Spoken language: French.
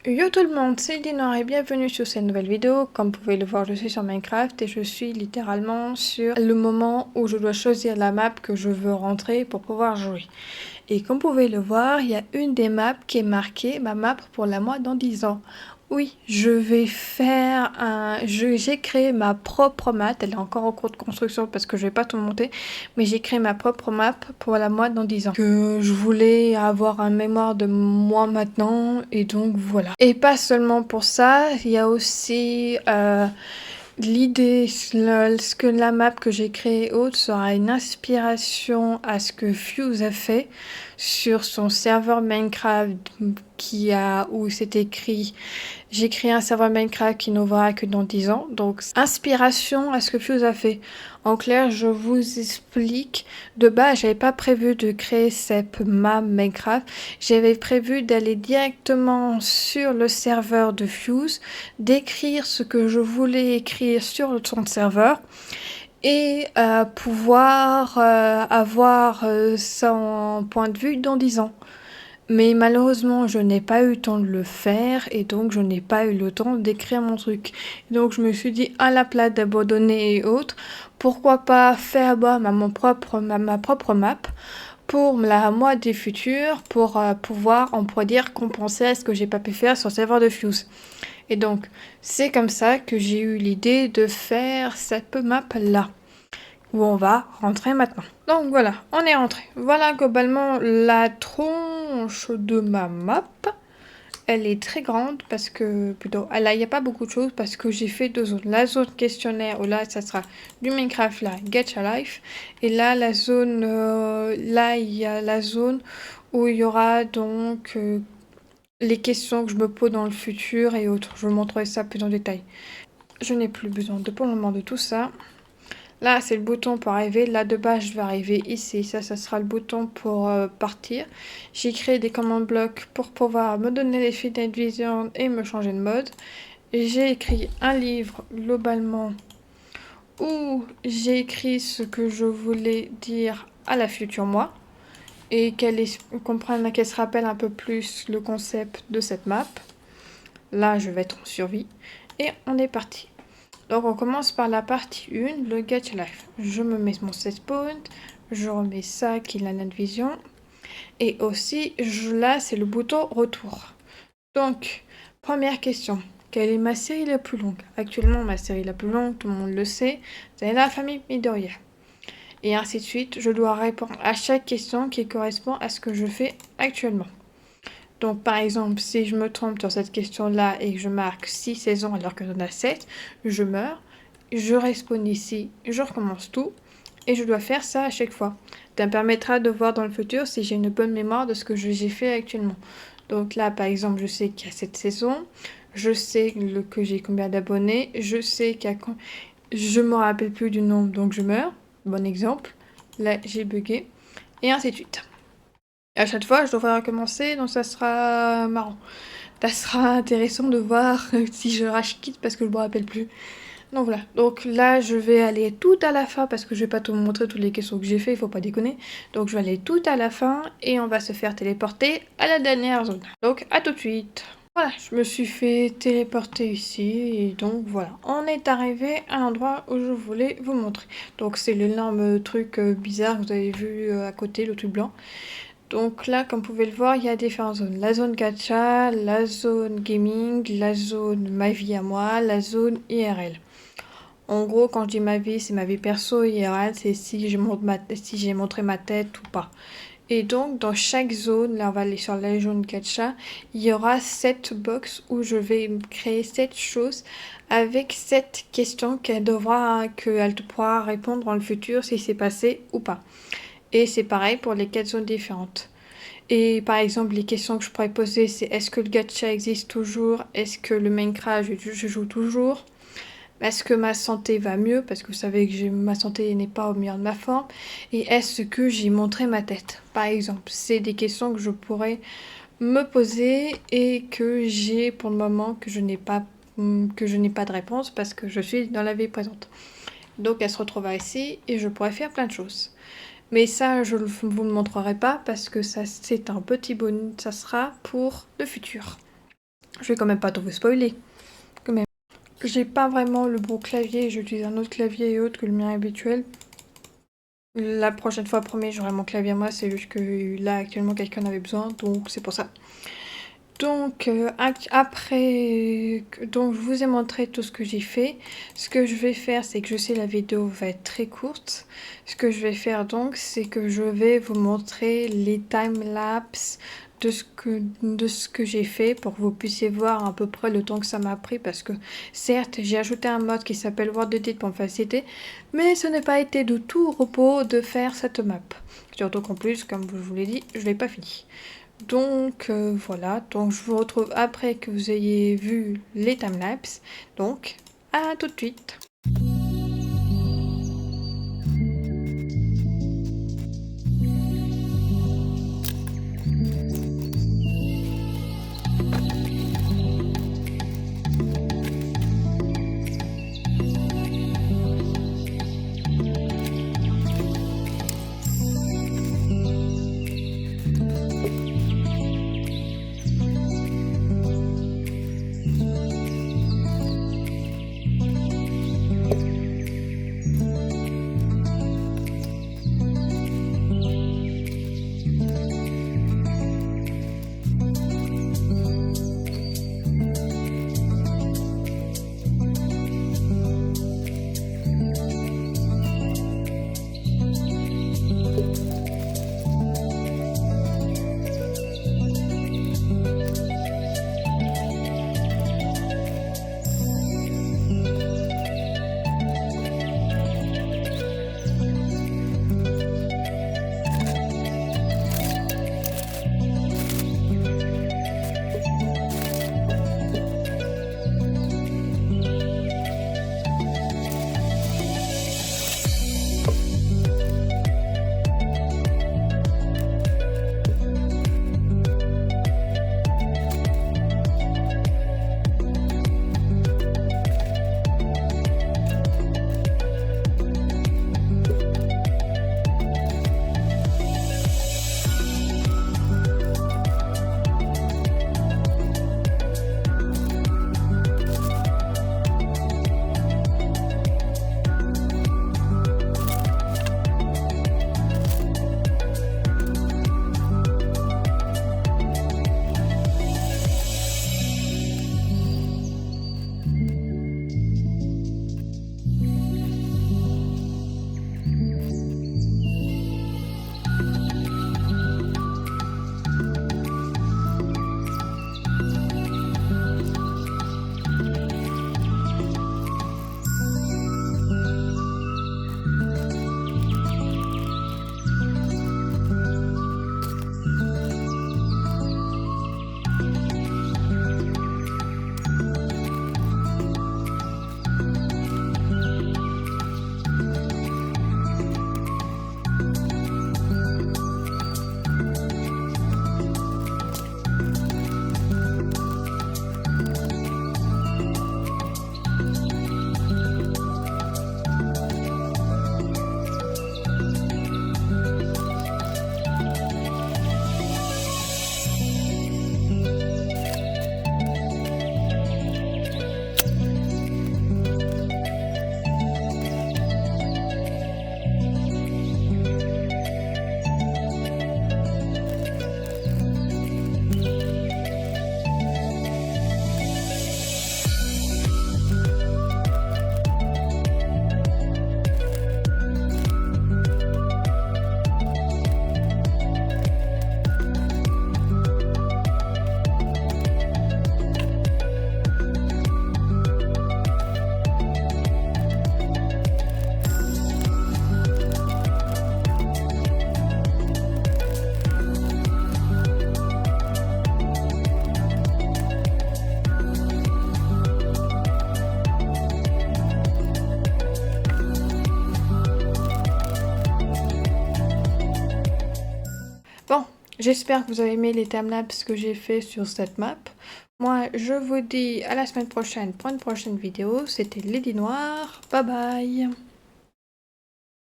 Yo tout le monde, c'est Dinor et bienvenue sur cette nouvelle vidéo. Comme vous pouvez le voir, je suis sur Minecraft et je suis littéralement sur le moment où je dois choisir la map que je veux rentrer pour pouvoir jouer. Et comme vous pouvez le voir, il y a une des maps qui est marquée, ma map pour la moi dans 10 ans. Oui, je vais faire un... J'ai créé ma propre map, elle est encore en cours de construction parce que je vais pas tout monter, mais j'ai créé ma propre map pour la moi dans 10 ans. Que je voulais avoir un mémoire de moi maintenant, et donc voilà. Et pas seulement pour ça, il y a aussi... l'idée, ce que la map que j'ai créée haute sera une inspiration à ce que Fuse a fait sur son serveur Minecraft où c'est écrit j'ai créé un serveur Minecraft qui n'ouvrira que dans 10 ans. Donc, inspiration à ce que Fuse a fait. En clair, je vous explique. De base, j'avais pas prévu de créer cette map Minecraft. J'avais prévu d'aller directement sur le serveur de Fuse, d'écrire ce que je voulais écrire sur son serveur et pouvoir avoir son point de vue dans 10 ans. Mais malheureusement, je n'ai pas eu le temps de le faire et donc je n'ai pas eu le temps d'écrire mon truc. Donc je me suis dit, à la place d'abandonner et autres, pourquoi pas faire ma propre map pour la moi des futurs, pour pouvoir, on pourrait dire, compenser à ce que j'ai pas pu faire sur le serveur de Fuse. Et donc, c'est comme ça que j'ai eu l'idée de faire cette map là où on va rentrer maintenant. Donc voilà, on est rentré. Voilà globalement la tronche de ma map. Elle est très grande parce que, plutôt, là il n'y a pas beaucoup de choses parce que j'ai fait deux zones. La zone questionnaire où là ça sera du Minecraft, là, Gacha Life. Et là la zone, là il y a la zone où il y aura donc les questions que je me pose dans le futur et autres. Je vous montrerai ça plus en détail. Je n'ai plus besoin pour le moment de tout ça. Là, c'est le bouton pour arriver. Là, de base, je vais arriver ici. Ça sera le bouton pour partir. J'ai créé des commandes blocs pour pouvoir me donner les filles vision et me changer de mode. J'ai écrit un livre, globalement, où j'ai écrit ce que je voulais dire à la future moi. Et qu'elle se rappelle un peu plus le concept de cette map. Là, je vais être en survie. Et on est parti. Donc on commence par la partie 1, le Get Life. Je me mets mon set point, je remets ça qui est la night vision. Et aussi, là c'est le bouton retour. Donc, première question. Quelle est ma série la plus longue? Actuellement, ma série la plus longue, tout le monde le sait, c'est la famille Midoriya. Et ainsi de suite, je dois répondre à chaque question qui correspond à ce que je fais actuellement. Donc par exemple, si je me trompe sur cette question-là et que je marque 6 saisons alors que j'en ai 7, je meurs, je respawn ici, je recommence tout et je dois faire ça à chaque fois. Ça me permettra de voir dans le futur si j'ai une bonne mémoire de ce que j'ai fait actuellement. Donc là, par exemple, je sais qu'il y a 7 saisons, je sais que j'ai combien d'abonnés, je sais je me rappelle plus du nombre, donc je meurs. Bon exemple. Là, j'ai bugué. Et ainsi de suite. À chaque fois, je devrais recommencer, donc ça sera marrant. Ça sera intéressant de voir si je rage quitte parce que je me rappelle plus. Donc voilà. Donc là, je vais aller tout à la fin parce que je vais pas tout vous montrer toutes les questions que j'ai fait, il faut pas déconner. Donc je vais aller tout à la fin et on va se faire téléporter à la dernière zone. Donc à tout de suite. Voilà, je me suis fait téléporter ici et donc voilà, on est arrivé à l'endroit où je voulais vous montrer. Donc c'est l'énorme truc bizarre que vous avez vu à côté, le truc blanc. Donc là, comme vous pouvez le voir, il y a différentes zones. La zone gacha, la zone gaming, la zone ma vie à moi, la zone IRL. En gros, quand je dis ma vie, c'est ma vie perso, IRL, c'est si j'ai montré ma tête ou pas. Et donc, dans chaque zone, là on va aller sur la zone gacha, il y aura 7 box où je vais créer 7 choses avec 7 questions qu'elle pourra répondre dans le futur si c'est passé ou pas. Et c'est pareil pour les 4 zones différentes. Et par exemple, les questions que je pourrais poser, c'est est-ce que le gacha existe toujours? Est-ce que le Minecraft, je joue toujours? Est-ce que ma santé va mieux? Parce que vous savez que ma santé n'est pas au meilleur de ma forme. Et est-ce que j'ai montré ma tête? Par exemple, c'est des questions que je pourrais me poser et que j'ai pour le moment que je n'ai pas de réponse parce que je suis dans la vie présente. Donc elle se retrouvera ici et je pourrais faire plein de choses. Mais ça, je ne vous le montrerai pas parce que ça, c'est un petit bonus, ça sera pour le futur. Je vais quand même pas tout vous spoiler. Quand même. J'ai pas vraiment le bon clavier, j'utilise un autre clavier et autre que le mien habituel. La prochaine fois, promis, j'aurai mon clavier à moi, c'est juste que là, actuellement, quelqu'un en avait besoin, donc c'est pour ça. Donc, après, donc je vous ai montré tout ce que j'ai fait. Ce que je vais faire, c'est que je sais la vidéo va être très courte. Ce que je vais faire donc, c'est que je vais vous montrer les time-lapse de ce que j'ai fait pour que vous puissiez voir à peu près le temps que ça m'a pris. Parce que certes, j'ai ajouté un mode qui s'appelle Word Edit pour me faciliter, mais ce n'est pas été de tout repos de faire cette map. Surtout qu'en plus, comme je vous l'ai dit, je ne l'ai pas fini. Donc voilà, donc je vous retrouve après que vous ayez vu les timelapses. Donc à tout de suite. Bon, j'espère que vous avez aimé les timelapses que j'ai fait sur cette map. Moi, je vous dis à la semaine prochaine pour une prochaine vidéo. C'était Lady Noire. Bye bye.